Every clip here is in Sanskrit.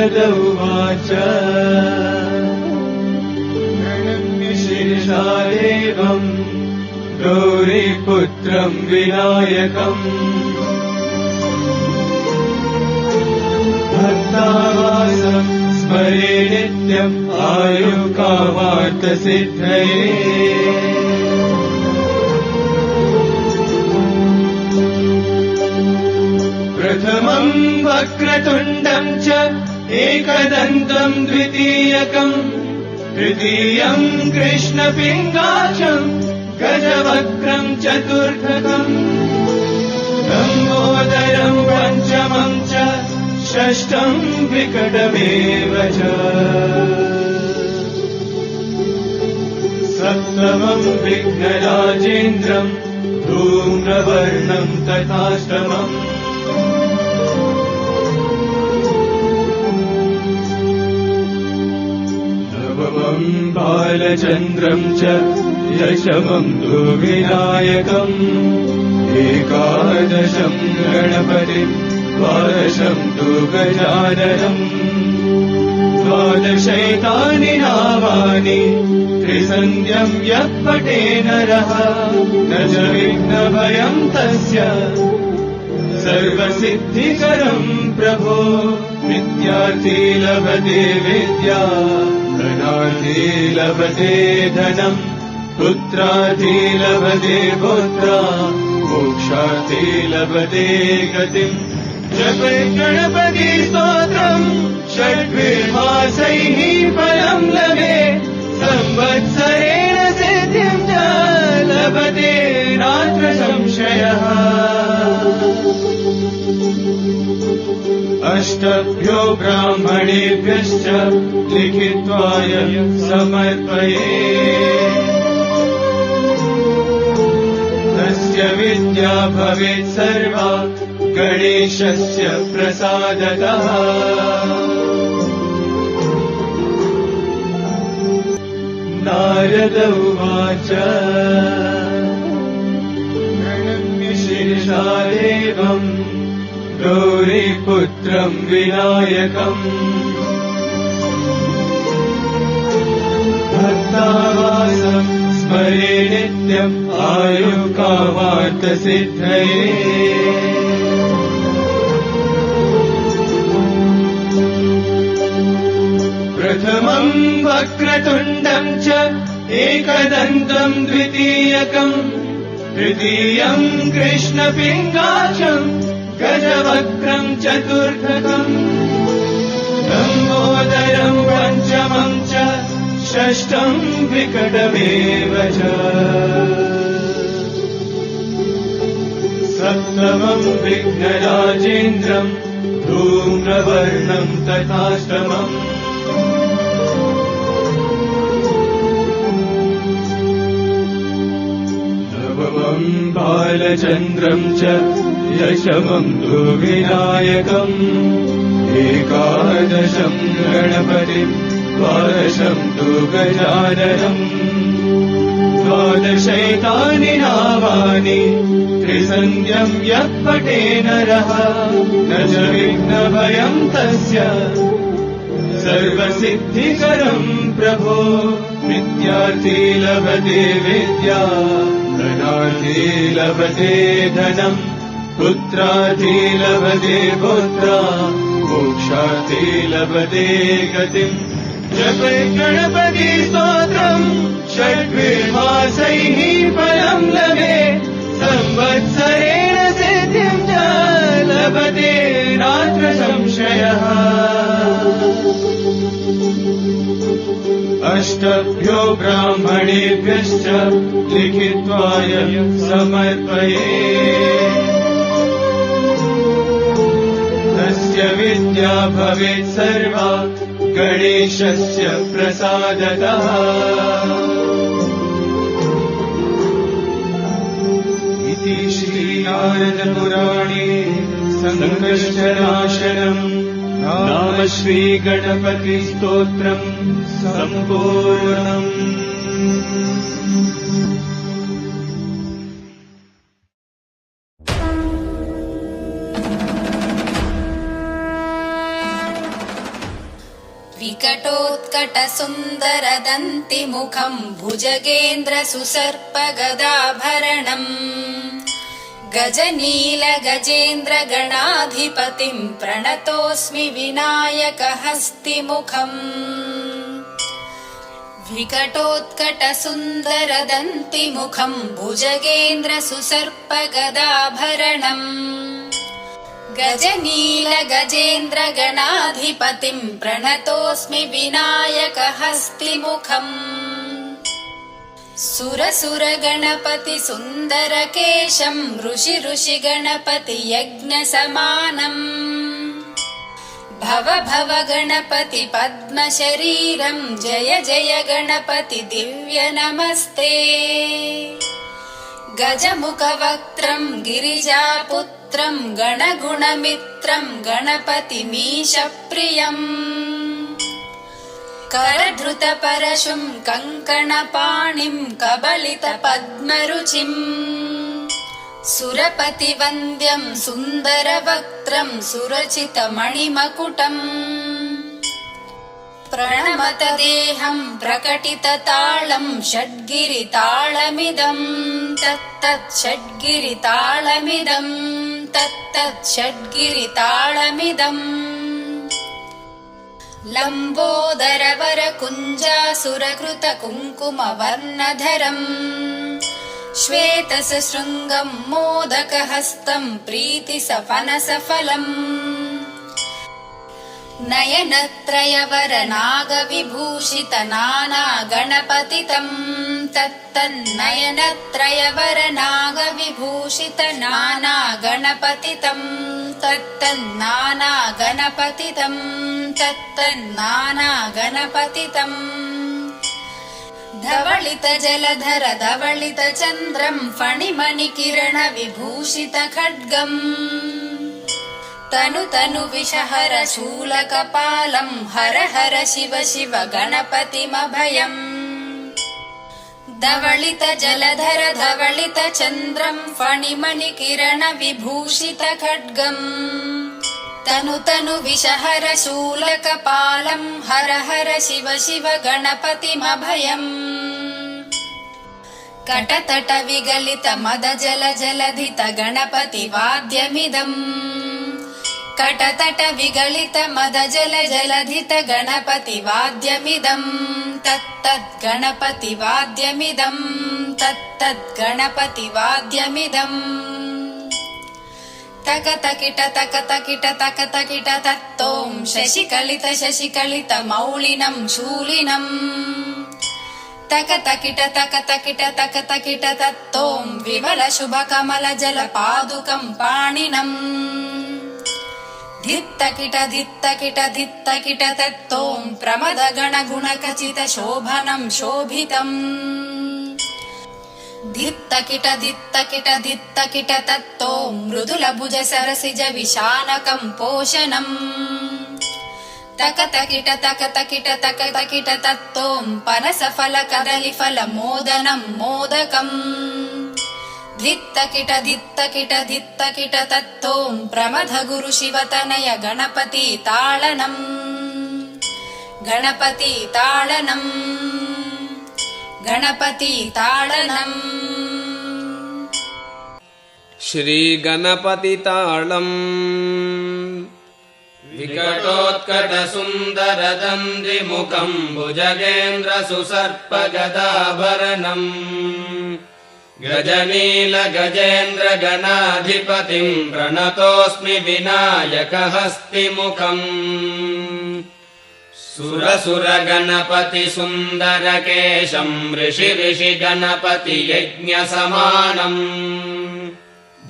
नारद उवाच प्रणम्य शिरसा देवम् गौरीपुत्रम् विनायकम् भक्तावासम् स्मरे नित्यम् आयुकामार्थसिद्धये प्रथमम् वक्रतुण्डम् च एकदन्तम् द्वितीयकम् तृतीयम् कृष्णपिङ्गाक्षम् गजवक्त्रम् चतुर्थकम् लम्बोदरम् पञ्चमम् च षष्ठम् विकटमेव च सप्तमम् विघ्नराजेन्द्रम् धूम्रवर्णम् तथाष्टमम् नवमम् बालचन्द्रम् च दशमम् तु विनायकम् एकादशम् गणपतिम् द्वादशम् तु गजाननम् द्वादशैतानि नामानि त्रिसन्ध्यम् यः पठे नरः न च विघ्नभयम् तस्य सर्वसिद्धिकरम् प्रभो विद्यार्थी लभते विद्या धनार्थी लभते धनम् पुत्रार्थी लभते पुत्रा मोक्षार्थी लभते गतिम् जपे गणपति स्तोत्रम् षड्विर्मासैः फलम् लभे संवत्सरेण सिद्धिम् च लभते नात्र संशयः अष्टभ्यो ब्राह्मणेभ्यश्च लिखित्वाय समर्पये तस्य विद्या भवेत् सर्वा गणेशस्य प्रसादतः नारद उवाच प्रणम्य शिरसा देवम् गौरीपुत्रम् विनायकम् भक्तावासम् स्मरे नित्यम् आयुकामार्थसिद्धये प्रथमम् वक्रतुण्डम् च एकदन्तम् द्वितीयकम् तृतीयम् कृष्णपिङ्गाक्षम् गजवक्त्रम् चतुर्थकम् लम्बोदरम् पञ्चमम् च षष्ठम् विकटमेव च सप्तमम् विघ्नराजेन्द्रम् धूम्रवर्णम् तथाष्टमम् नवमम् बालचन्द्रम् च दशमम् तु विनायकम् एकादशम् गणपतिम् द्वादशम् तु गजाननम् द्वादशैतानि नामानि त्रिसन्ध्यम् यः पठे नरः न च विघ्नभयम् तस्य सर्वसिद्धिकरम् प्रभो विद्यार्थी लभते विद्या धनार्थी लभते धनम् पुत्रार्थी लभते पुत्रा मोक्षार्थी लभते गतिम् जपे गणपति स्तोत्रम् षड्विर्मासैः फलम् लभे संवत्सरेण सिद्धिम् च लभते नात्र संशयः अष्टभ्यो ब्राह्मणेभ्यश्च लिखित्वाय समर्पये तस्य विद्या भवेत् सर्वा गणेशस्य प्रसादतः इति श्रीनारदपुराणे सङ्कष्टनाशनम् नाम श्रीगणपतिस्तोत्रम् सम्पूर्णम्। वेङ्कटसुन्दरदन्तिमुखम् भुजगेन्द्रसुसर्पगदाभरणम् गजनीलगजेन्द्रगणाधिपतिम् प्रणतोऽस्मि विनायकहस्तिमुखम् विकटोत्कटसुन्दरदन्तिमुखम् भुजगेन्द्रसुसर्पगदाभरणम् गजनीलगजेन्द्रगणाधिपतिम् प्रणतोऽस्मि विनायकहस्तिमुखम् सुरसुरगणपति सुन्दरकेशम् ऋषि गणपति यज्ञसमानम् भव भव गणपति पद्मशरीरम् जय जय गणपति दिव्य नमस्ते गजमुखवक्त्रम् गिरिजापुत्रम् गणगुणमित्रम् गणपतिमीशप्रियम् करधृतपरशुम् कङ्कणपाणिम् कबलितपद्मरुचिम् सुरपतिवन्द्यम् सुन्दरवक्त्रम् सुरचितमणिमकुटम् प्रणमतदेहम् प्रकटितताळम् षड्गिरिताळमिदम् तत्तत् षड्गिरिताळमिदम् तत्तत् षड्गिरिताळमिदम् लम्बोदरवरकुञ्जासुरकृतकुङ्कुमवर्णधरम् श्वेतसशृङ्गम् मोदकहस्तम् प्रीतिसफनसफलम् नयनत्रयवरनागविभूषितनानागणपतितम् तत्तन्नयनत्रयवरनागविभूषितनानागणपतितम् तत्तन्नानागणपतितम् तत्तन्नानागणपतितम् धवलित जलधर धवलित चन्द्रम् फणिमणिकिरण विभूषित खड्गम् तनु तनु विषहर शूलकपालम् हर हर शिव शिव गणपतिमभयम् धवलित जलधर धवलित चन्द्रम् फणिमणिकिरण विभूषित खड्गम् तनु तनु विषहर शूलकपालम् हर हर शिव शिव गणपतिमभयम् कटतट विगलित मद जल जलधित गणपति वाद्यमिदम् कटतट विगलित मद जल जलधित गणपति वाद्यमिदम् तत्तत् गणपति वाद्यमिदम् तत्तत् गणपति वाद्यमिदम् तकतकिट तकतकिट तकतकिट तत्तों शशिकलित मौलिनम् शूलिनम् तकतकिट तकतकिट तकतकिट तत्तों विमल शुभ कमल जल पादुकम् पाणिनम् धित्तकिट धित्तकिट धित्तकिट तत्तों प्रमद गण गुणकचित शोभनम् शोभितम् धित्तकिट धित्तकिट धित्तकिट तत्तों मृदुल भुज सरसिज विशानकम् पोषणम् तकतकिट तकतकिट तकतकिट तत्तों पनसफल कदलिफल मोदनम् मोदकम् धित्तकिट धित्तकिट धित्तकिट तत्तों प्रमथ गुरु शिवतनय गणपति ताळनम् गणपति ताळनम् गणपति ताळनम् श्रीगणपति ताळम् विकटोत्कटसुन्दरदन्तिमुखम् भुजगेन्द्रसुसर्पगदाभरणम् गजनीलगजेन्द्रगणाधिपतिम् प्रणतोऽस्मि विनायकहस्तिमुखम् सुरसुरगणपति सुन्दरकेशम् ऋषि गणपति यज्ञसमानम्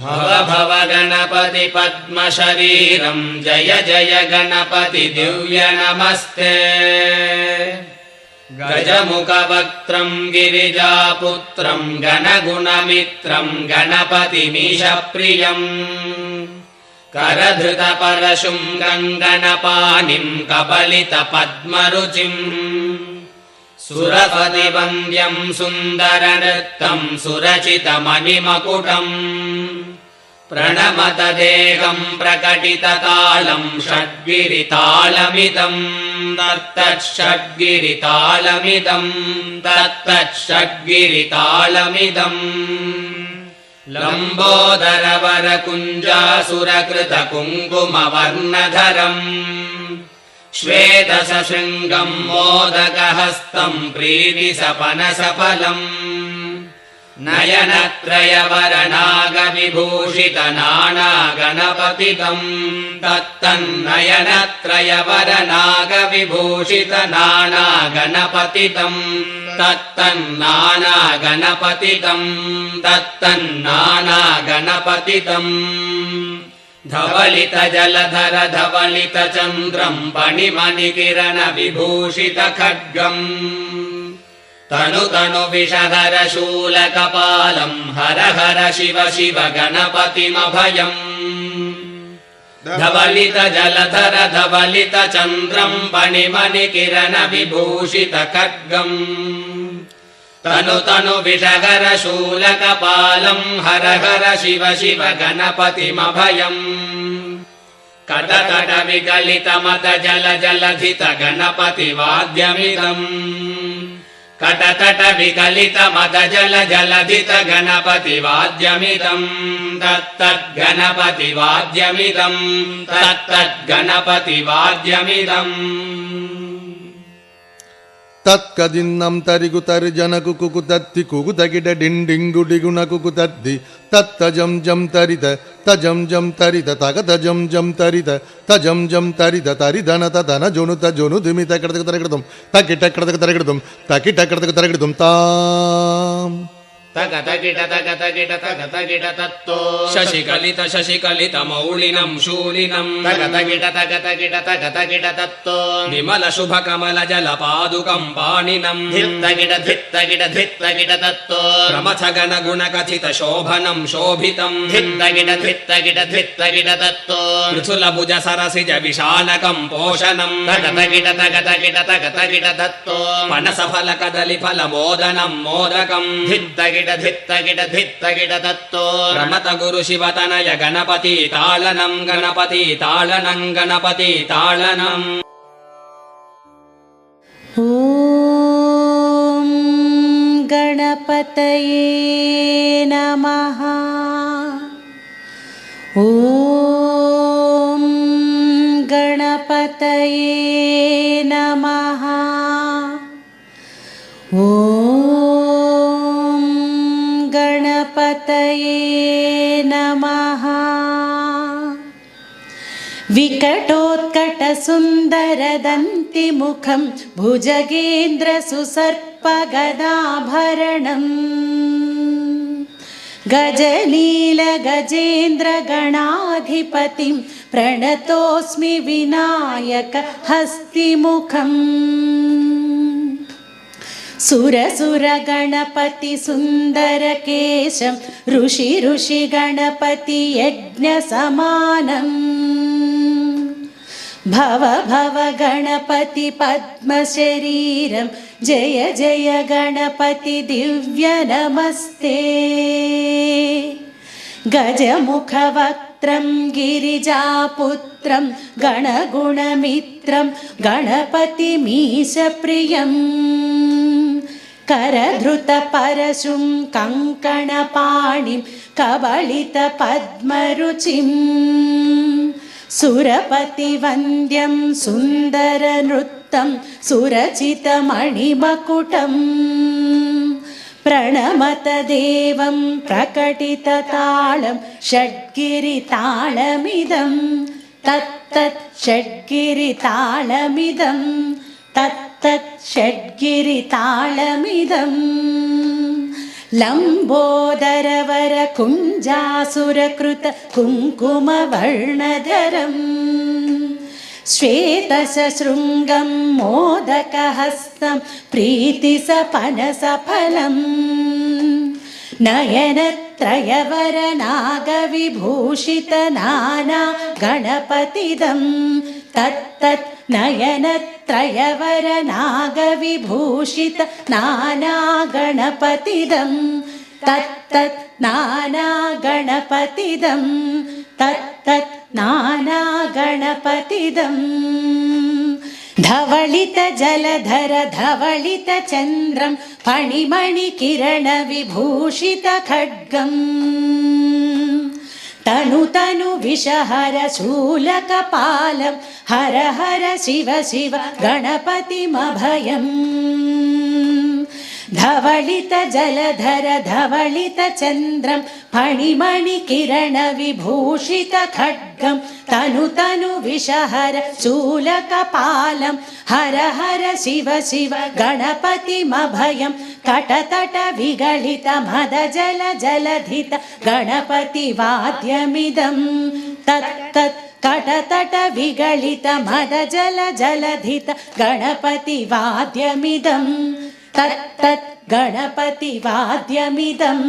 भव भव गणपति पद्मशरीरम् जय जय गणपति दिव्य नमस्ते गजमुखवक्त्रम् गिरिजापुत्रम् गणगुणमित्रम् गणपतिमीशप्रियम् करधृतपरशुम् कङ्कणपाणिम् कबलितपद्मरुचिम् सुरपतिवन्द्यम् सुन्दरनृत्तम् सुरचितमणिमकुटम् प्रणमत देहम् प्रकटिततालम् षड्गिरितालमिदम् तत्तच्छड्गिरितालमिदम् तत्तच्छड्गिरितालमिदम् लम्बोदरवरकुञ्जासुरकृतकुङ्कुमवर्णधरम् श्वेतसशृङ्गम् मोदकहस्तम् प्रीतिसपनसफलम् नयनत्रयवरनागविभूषितनानागणपतितम् तत्तन्नयनत्रयवरनागविभूषितनानागणपतितम् तत्तन्नानागणपतितम् तत्तन्नानागणपतितम् धवलितजलधर धवलितचन्द्रम् पणिमणिकिरणविभूषितखड्गम् तनु तनु विषधर शूलकपालम् हर हर शिव शिव गणपतिमभयम् धवलितजलधर धवलितचन्द्रम् पणिमणिकिरणविभूषितखड्गम् तनु तनु विषधर शूलकपालम् हर हर शिव शिव गणपतिमभयम् कटकट विकलितमत जल जलधित गणपतिवाद्यमिदम् कटकट विकलितमत जल जलधित गणपतिवाद्यमिदम् तत्तद्गणपतिवाद्यमिदम् तत्तद्गणपतिवाद्यमिदम् तत्कदिन्नं तरिगुतर्जनकु कुकुतत्ति कुकुतगिड डिण्डिङ्गुडिगुणकु कुतद्दि तत्तजं जं तरित तजं जं तरित तगतजं जं तरित तजं जं तरित तरिधनत धन जोनुत जोनुदिमित कडतक तरगडदं तकिट कडतक तरगडदं तकिट कडतक तरगडदं ताम तगतगिट तगतगिट तगतगिट तत्तो शशिकलित शशिकलित मौलिनम् शूलिनम् तगतगिट तगतगिट तगतगिट तत्तो विमल शुभ कमल जल पादुकम् पाणिनम् धित्तगिट धित्तगिट धित्तगिट तत्तो प्रमथ गण गुण कथित शोभनम् शोभितम् धित्तगिट धित्तगिट धित्तगिट तत्तो पृथुल भुज सरसिज विशालकम् पोषणम् तगतगिट तगतगिट तगतगिट तत्तो पनस फल कदलि फल मोदनम् मोदकम् धित्तगिट धित्तगिट धित्तगिट तत्तो रमत गुरु शिवतनय गणपति तालनम् गणपति तालनम् गणपति तालनम् ॐ गणपतये नमः ॐ गणपतये नमः ॐ गणपतये नमः विकटोत्कटसुन्दरदन्तिमुखं भुजगेन्द्रसुसर्पगदाभरणम् गजनीलगजेन्द्रगणाधिपतिं प्रणतोऽस्मि विनायक हस्तिमुखम् सुरसुर गणपति सुन्दरकेशं ऋषि ऋषि गणपति यज्ञसमानम् भव भव गणपति पद्मशरीरं जय जय गणपति दिव्य नमस्ते गजमुखवक्त्रं गिरिजापुत्रं गणगुणमित्रं गणपतिमीशप्रियम् करधृतपरशुं कङ्कणपाणिं कबलितपद्मरुचिम् सुरपतिवन्द्यं सुन्दरनृत्तं सुरचितमणिमकुटम् प्रणमत देवं प्रकटिततालं षड्गिरितालमिदं तत्तत् षड्गिरितालमिदं तत्तत् षड्गिरितालमिदं लम्बोदरवर कुञ्जासुरकृत कुङ्कुमवर्णधरम् श्वेतसशृङ्गं मोदकहस्तं प्रीतिसपनसफलम् नयनत्रयवरनागविभूषित नाना गणपतिदं तत्तत् नयनत्रयवरनागविभूषित नाना गणपतिदं तत्तत् नाना गणपतिदं तत्तत् नाना गणपतिदं ಧವಳಿತ ಜಲಧರ ಧವಳಿತ ಚಂದ್ರಂ ಫಣಿಮಣಿ ಕಿರಣ ವಿಭೂಷಿತ ಖಡ್ಗಂ ತನು ತನು ವಿಷಹರ ಶೂಲಕಪಾಲಂ ಹರ ಹರ ಶಿವ ಶಿವ ಗಣಪತಿಮಭಯಂ ಧವಳಿತ ಜಲಧರ ಧವಳಿತ ಚಂದ್ರಂ ಫಣಿಮಣಿ ಕಿರಣ ವಿಭೂಷಿತ ಖಡ್ಗಂ ತನು ತನು ವಿಷಹರ ಶೂಲಕಪಾಲಂ ಹರ ಹರ ಶಿವ ಶಿವ ಗಣಪತಿಮಭಯಂ ಕಟತಟ ವಿಗಳಿತ ಮದ ಜಲ ಜಲಧಿತ ಗಣಪತಿ ವಾದ್ಯಮಿದಂ ತತ್ ತತ್ ಕಟತಟ ವಿಗಳಿತ ಮದ ಜಲ ಜಲಧಿತ ಗಣಪತಿ ವಾದ್ಯಮಿದಂ ತತ್ ತತ್ ಗಣಪತಿ ವಾದ್ಯಮಿದಂ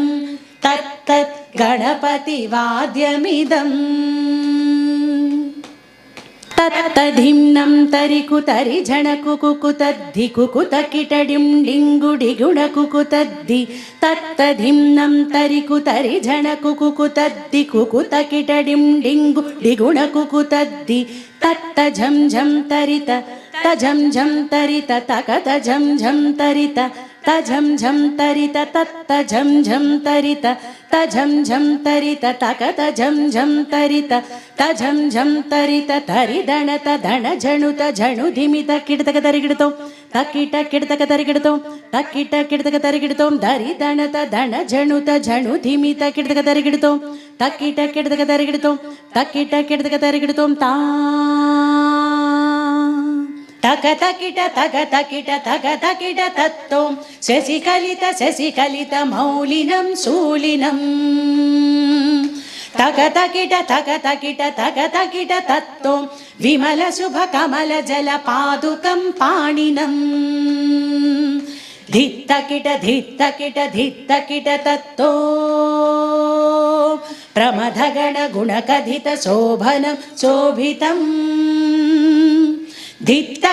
ತತ್ ತತ್ ಗಣಪತಿ ವಾದ್ಯಮಿದಂ ತತ್ತಧಿಮ್ನಂ ತರಿಕುತರಿ ಝಣಕು ಕುಕುತದ್ಧಿ ಕುಕುತ ಕಿಟಡಿಂ ಡಿಂಗುಡಿಗುಣ ಕುಕುತದ್ಧಿ ತತ್ತಧಿಮ್ನಂ ತರಿಕುತರಿ ಝಣಕು ಕುಕುತದ್ಧಿ ಕುಕುತ ಕಿಟಡಿಂ ಡಿಂಗು ಡಿಗುಣ ಕುಕುತದ್ಧಿ ತತ್ತ ಝಂ ಝಂ ತರಿತ ತಜಂ ಝಂ ತರಿತ ತಕತ ಝಂ ಝಂ ತರಿತ ತಜಂ ಝಂ ತರಿತ ತತ್ತ ಝಂ ಝಂ ತರಿತ ತಜಂ ಝಂ ತರಿತ ತಕತ ಝಂ ಝಂ ತರಿತ ತಜಂ ಝಂ ತರಿತ ತರಿದಣತ ದಣ ಝಣುತ ಝಣು ಧಿಮಿತ ಕಿಡತಕ ತರಿಗಿಡತೋ ತಕ್ಕಿಟ ಕಿಡತಕ ತರಿಗಿಡತೋ ತಕ್ಕಿಟ ಕಿಡತಕ ತರಿಗಿಡತೋ ದರಿದಣತ ದಣ ಝಣುತ ಝಣು ಧಿಮಿತ ಕಿಡತಕ ತರಿಗಿಡತೋ ತಕ್ಕಿಟ ಕಿಡತಕ ತರಿಗಿಡತೋ ತಕ್ಕಿಟ ಕಿಡತಕ ತರಿಗಿಡತೋ ತಾ ತಗತ ಕಿಟ ತಗತ ಕಿಟ ತಗತ ಕಿಟ ತತ್ತೋಂ ಶಶಿಕಲಿತ ಮೌಲಿನಂ ಶೂಲಿನಂ ತಗತ ಕಿಟ ತಗತ ಕಿಟ ತತ್ತೋಂ ವಿಮಲ ಶುಭ ಕಮಲ ಜಲ ಪಾದುಕಂ ಪಾಣಿನಂ ಧಿತ್ತ ಕಿಟ ತತ್ತೋ ಪ್ರಮಥ ಗಣ ಗುಣಕಧಿತ ಶೋಭನಂ ಶೋಭಿತಂ ಧಿತ್ತ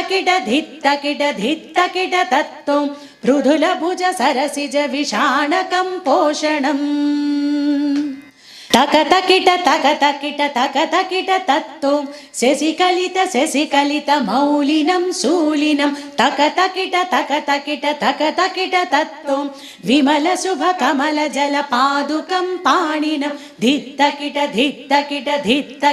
ಕಿಟ ತತ್ತೋಂ ಮೃದುಲ ಭುಜ ಸರಸಿಜ ವಿಷಾಣಕಂ ಪೋಷಣಂ ತಕತ ಕಿಟ ತತ್ತೋಂ ಶಶಿಕಲಿತ ಮೌಲಿನಂ ಶೂಲಿನಂ ತಕತ ಕಿಟ ತತ್ತೋಂ ವಿಮಲ ಶುಭ ಕಮಲ ಜಲ ಪಾದುಕಂ ಪಾಣಿನಂ ಧಿತ್ತ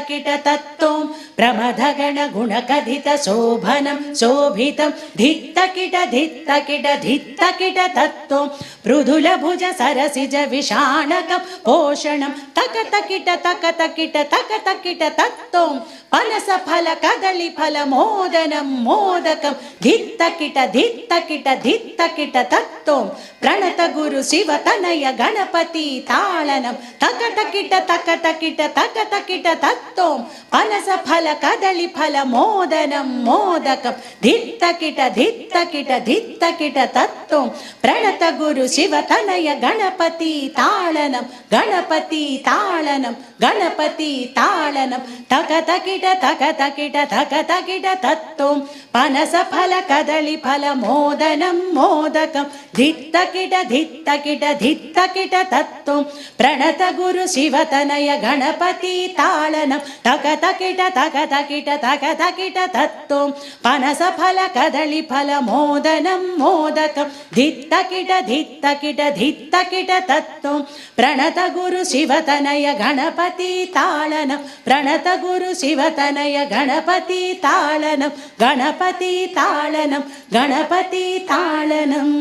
ಕಿಟ ತತ್ತೋಂ ಪ್ರಮಥ ಗಣ ಗುಣಕಧಿತ ಶೋಭನಂ ಶೋಭಿತಂ ಧಿತ್ತ ಕಿಟ ತತ್ತೋಂ ಮೃದುಲ ಭುಜ ಸರಸಿಜ ವಿಷಾಣಕಂ ಪೋಷಣಂ ತಕತ ಕಿಟ ತತ್ತೋಂ ಪನಸ ಫಲ ಕದಳಿ ಫಲ ಮೋದನಂ ಮೋದಕಂ ಧಿತ್ತ ಕಿಟ ತತ್ತೋಂ ಪ್ರಣತ ಗುರು ಶಿವ ತನಯ ಗಣಪತಿ ತಾಳನಂ ತಕಟ ಕಿಟ ತತ್ತೋಂ ಪನಸ ಫಲ ಕದಳಿ ಫಲ ಮೋದನಂ ಮೋದಕಂ ಧಿತ್ತ ಕಿಟ ತತ್ತೋಂ ಪ್ರಣತ ಗುರು ಶಿವ ತನಯ ಗಣಪತಿ ತಾಳನಂ ತಕತ ಕಿಟ ತತ್ತೋಂ ಪನಸ ಫಲ ಕದಳಿ ಫಲ ಮೋದನಂ ಮೋದಕಂ ಧಿತ್ತ ಕಿಟ ತತ್ತೋಂ ಪ್ರಣತ ಗುರು ಶಿವ ತನಯ ಗಣಪತಿ ತಾಳನಂ ತಕತ ಕಿಟ ತತ್ತೋಂ ಪನಸ ಫಲ ಕದಳಿ ಫಲ ಮೋದನಂ ಮೋದಕಂ ಧಿತ್ತ ಕಿಟ ತತ್ತೋಂ ಪ್ರಣತ ಗುರು ಶಿವ ತನಯ ಗಣಪತಿ ತಾಳನಂ ಪ್ರಣತ ಗುರು ಶಿವ ತನಯ ಗಣಪತಿ ತಾಳನಂ ಗಣಪತಿ ತಾಳನಂ